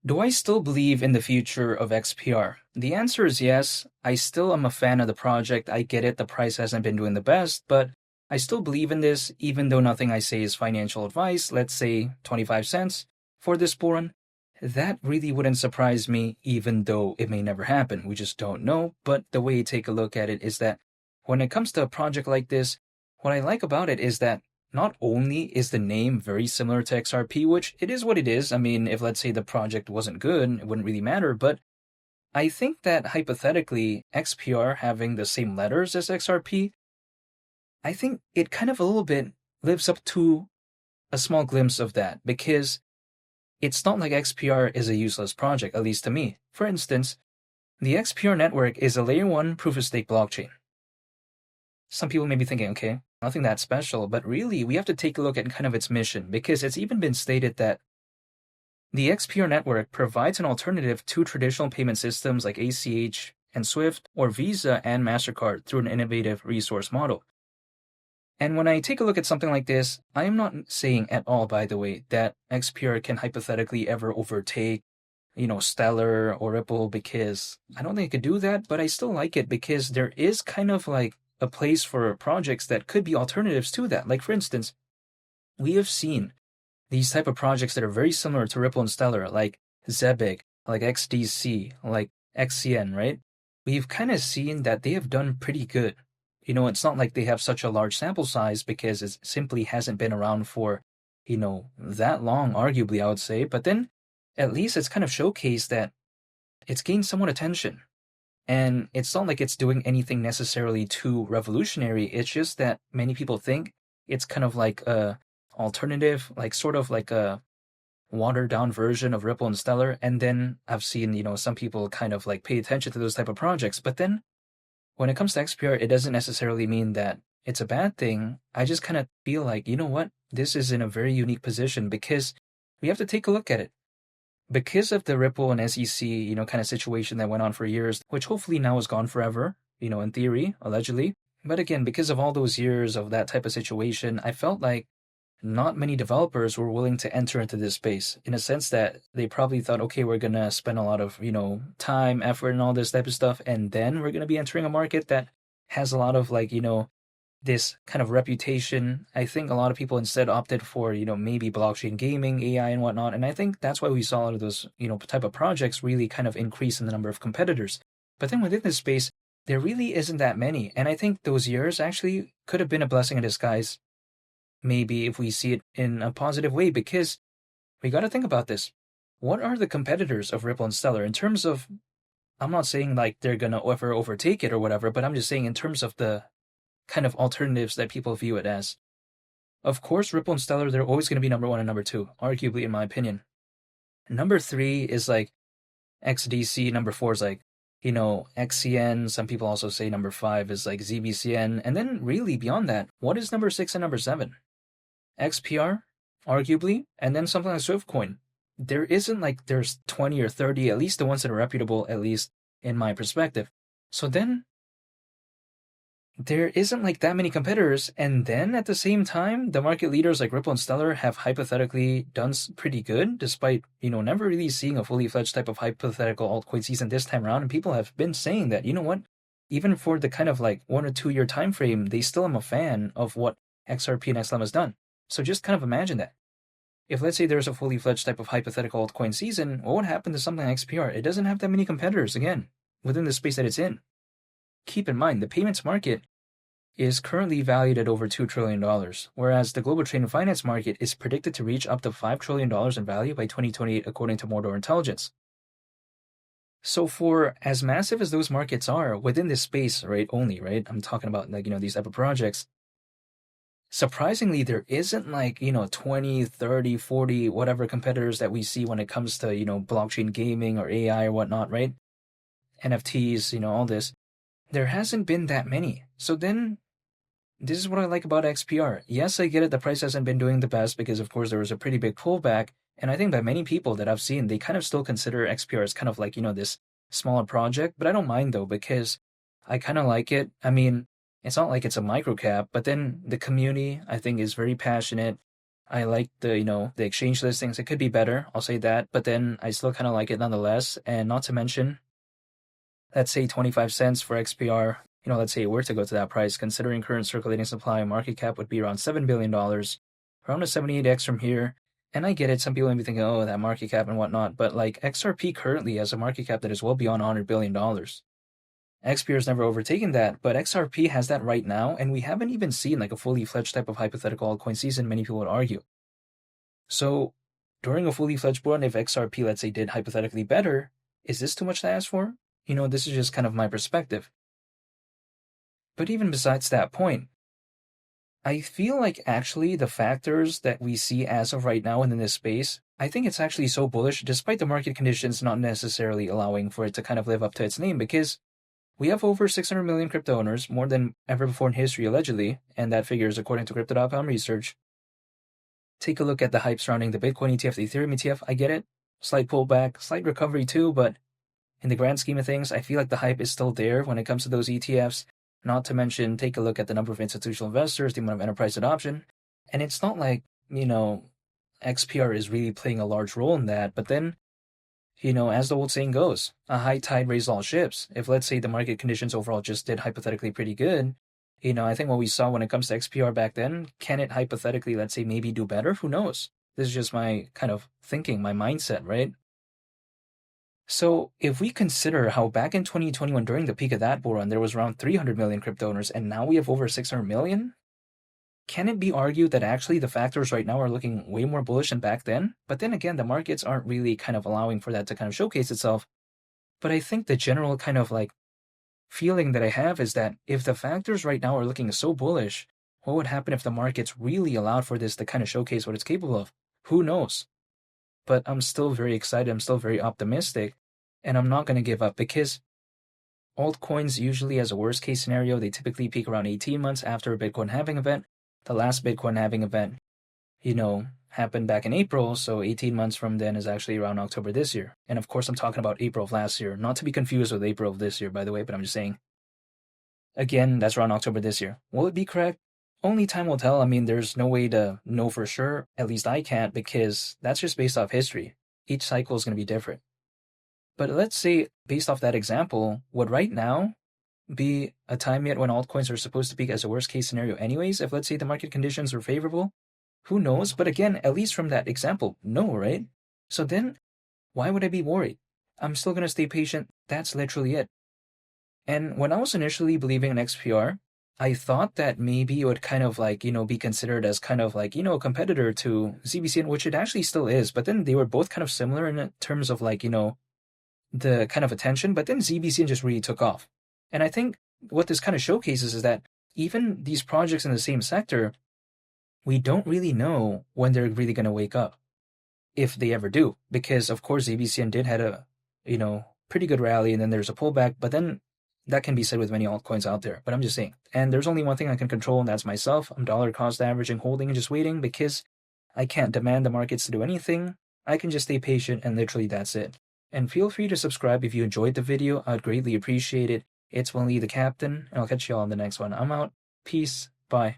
Do I still believe in the future of XPR? The answer is yes. I still am a fan of the project. I get it, the price hasn't been doing the best, but I still believe in this, even though nothing I say is financial advice. Let's say 25 cents for this bull run. That really wouldn't surprise me, even though it may never happen. We just don't know. But the way you take a look at it is that when it comes to a project like this, what I like about it is that not only is the name very similar to XRP, which it is what it is. I mean, if let's say the project wasn't good, it wouldn't really matter. But I think that hypothetically, XPR having the same letters as XRP, I think it kind of a little bit lives up to a small glimpse of that because it's not like XPR is a useless project, at least to me. For instance, the XPR network is a layer 1 proof of stake blockchain. Some people may be thinking, okay, nothing that special, but really we have to take a look at kind of its mission because it's even been stated that the XPR network provides an alternative to traditional payment systems like ACH and SWIFT or Visa and MasterCard through an innovative resource model. And when I take a look at something like this, I am not saying at all, by the way, that XPR can hypothetically ever overtake, Stellar or Ripple because I don't think it could do that, but I still like it because there is kind of like a place for projects that could be alternatives to that. Like for instance, we have seen these type of projects that are very similar to Ripple and Stellar, like Zebig, like XDC, like XCN, right? We've kind of seen that they have done pretty good. It's not like they have such a large sample size because it simply hasn't been around for, that long, arguably, I would say. But then at least it's kind of showcased that it's gained somewhat attention. And it's not like it's doing anything necessarily too revolutionary. It's just that many people think it's kind of like a alternative, like sort of like a watered down version of Ripple and Stellar. And then I've seen, some people kind of like pay attention to those type of projects. But then when it comes to XPR, it doesn't necessarily mean that it's a bad thing. I just kind of feel like, you know what? This is in a very unique position because we have to take a look at it. Because of the Ripple and SEC, kind of situation that went on for years, which hopefully now is gone forever, in theory, allegedly. But again, because of all those years of that type of situation, I felt like not many developers were willing to enter into this space in a sense that they probably thought, okay, we're going to spend a lot of, time, effort, and all this type of stuff. And then we're going to be entering a market that has a lot of like, this kind of reputation. I think a lot of people instead opted for, maybe blockchain gaming, AI and whatnot. And I think that's why we saw a lot of those, type of projects really kind of increase in the number of competitors. But then within this space, there really isn't that many. And I think those years actually could have been a blessing in disguise. Maybe if we see it in a positive way, because we got to think about this. What are the competitors of Ripple and Stellar in terms of, I'm not saying like they're going to ever overtake it or whatever, but I'm just saying in terms of the kind of alternatives that people view it as. Of course, Ripple and Stellar, they're always going to be number 1 and number 2, arguably in my opinion. Number 3 is like XDC, number 4 is like, XCN, some people also say number 5 is like ZBCN, and then really beyond that, what is number 6 and number 7? XPR, arguably, and then something like Swiftcoin. There isn't like there's 20 or 30, at least the ones that are reputable, at least in my perspective. So then there isn't like that many competitors, and then at the same time, the market leaders like Ripple and Stellar have hypothetically done pretty good, despite, never really seeing a fully fledged type of hypothetical altcoin season this time around, and people have been saying that, you know what, even for the kind of like 1 or 2 year time frame, they still am a fan of what XRP and XLM has done. So just kind of imagine that. If let's say there's a fully fledged type of hypothetical altcoin season, what would happen to something like XPR? It doesn't have that many competitors, again, within the space that it's in. Keep in mind, the payments market is currently valued at over $2 trillion, whereas the global trade and finance market is predicted to reach up to $5 trillion in value by 2028, according to Mordor Intelligence. So for as massive as those markets are within this space, right, I'm talking about like, these type of projects, surprisingly, there isn't like, 20, 30, 40, whatever competitors that we see when it comes to, blockchain gaming or AI or whatnot, right? NFTs, all this. There hasn't been that many. So then, this is what I like about XPR. Yes, I get it, the price hasn't been doing the best because, of course, there was a pretty big pullback. And I think that many people that I've seen, they kind of still consider XPR as kind of like, this smaller project. But I don't mind, though, because I kind of like it. I mean, it's not like it's a micro cap, but then the community, I think, is very passionate. I like the exchange listings. It could be better, I'll say that, but then I still kind of like it nonetheless. And not to mention, let's say 25 cents for XPR, let's say it were to go to that price, considering current circulating supply, market cap would be around $7 billion, around a 78x from here. And I get it, some people may be thinking, oh, that market cap and whatnot, but like XRP currently has a market cap that is well beyond $100 billion. XPR has never overtaken that, but XRP has that right now, and we haven't even seen like a fully fledged type of hypothetical altcoin season, many people would argue. So during a fully fledged bull run, if XRP, let's say, did hypothetically better, is this too much to ask for? This is just kind of my perspective. But even besides that point, I feel like actually the factors that we see as of right now in this space, I think it's actually so bullish, despite the market conditions not necessarily allowing for it to kind of live up to its name, because we have over 600 million crypto owners, more than ever before in history, allegedly, and that figure is according to Crypto.com research. Take a look at the hype surrounding the Bitcoin ETF, the Ethereum ETF. I get it. Slight pullback, slight recovery too, but in the grand scheme of things, I feel like the hype is still there when it comes to those ETFs. Not to mention, take a look at the number of institutional investors, the amount of enterprise adoption. And it's not like, XPR is really playing a large role in that. But then, as the old saying goes, a high tide raises all ships. If, let's say, the market conditions overall just did hypothetically pretty good, I think what we saw when it comes to XPR back then, can it hypothetically, let's say, maybe do better? Who knows? This is just my kind of thinking, my mindset, right? So if we consider how back in 2021, during the peak of that bull run, there was around 300 million crypto owners, and now we have over 600 million, can it be argued that actually the factors right now are looking way more bullish than back then? But then again, the markets aren't really kind of allowing for that to kind of showcase itself. But I think the general kind of like feeling that I have is that if the factors right now are looking so bullish, what would happen if the markets really allowed for this to kind of showcase what it's capable of? Who knows? But I'm still very excited. I'm still very optimistic. And I'm not going to give up because altcoins usually, as a worst case scenario, they typically peak around 18 months after a Bitcoin halving event. The last Bitcoin halving event, happened back in April. So 18 months from then is actually around October this year. And of course, I'm talking about April of last year, not to be confused with April of this year, by the way, but I'm just saying. Again, that's around October this year. Will it be correct? Only time will tell. I mean, there's no way to know for sure. At least I can't, because that's just based off history. Each cycle is going to be different. But let's say, based off that example, would right now be a time yet when altcoins are supposed to peak as a worst case scenario anyways, if let's say the market conditions are favorable? Who knows? But again, at least from that example, no, right? So then, why would I be worried? I'm still going to stay patient. That's literally it. And when I was initially believing in XPR, I thought that maybe it would kind of like, be considered as kind of like, a competitor to ZBCN, which it actually still is. But then they were both kind of similar in terms of like, the kind of attention, but then ZBCN just really took off. And I think what this kind of showcases is that even these projects in the same sector, we don't really know when they're really going to wake up, if they ever do. Because of course ZBCN did had a, pretty good rally, and then there's a pullback, but then that can be said with many altcoins out there. But I'm just saying, and there's only one thing I can control, and that's myself. I'm dollar cost averaging, holding, and just waiting, because I can't demand the markets to do anything. I can just stay patient, and literally that's it. And feel free to subscribe if you enjoyed the video. I'd greatly appreciate it. It's Willie the Captain, and I'll catch you all on the next one. I'm out. Peace. Bye.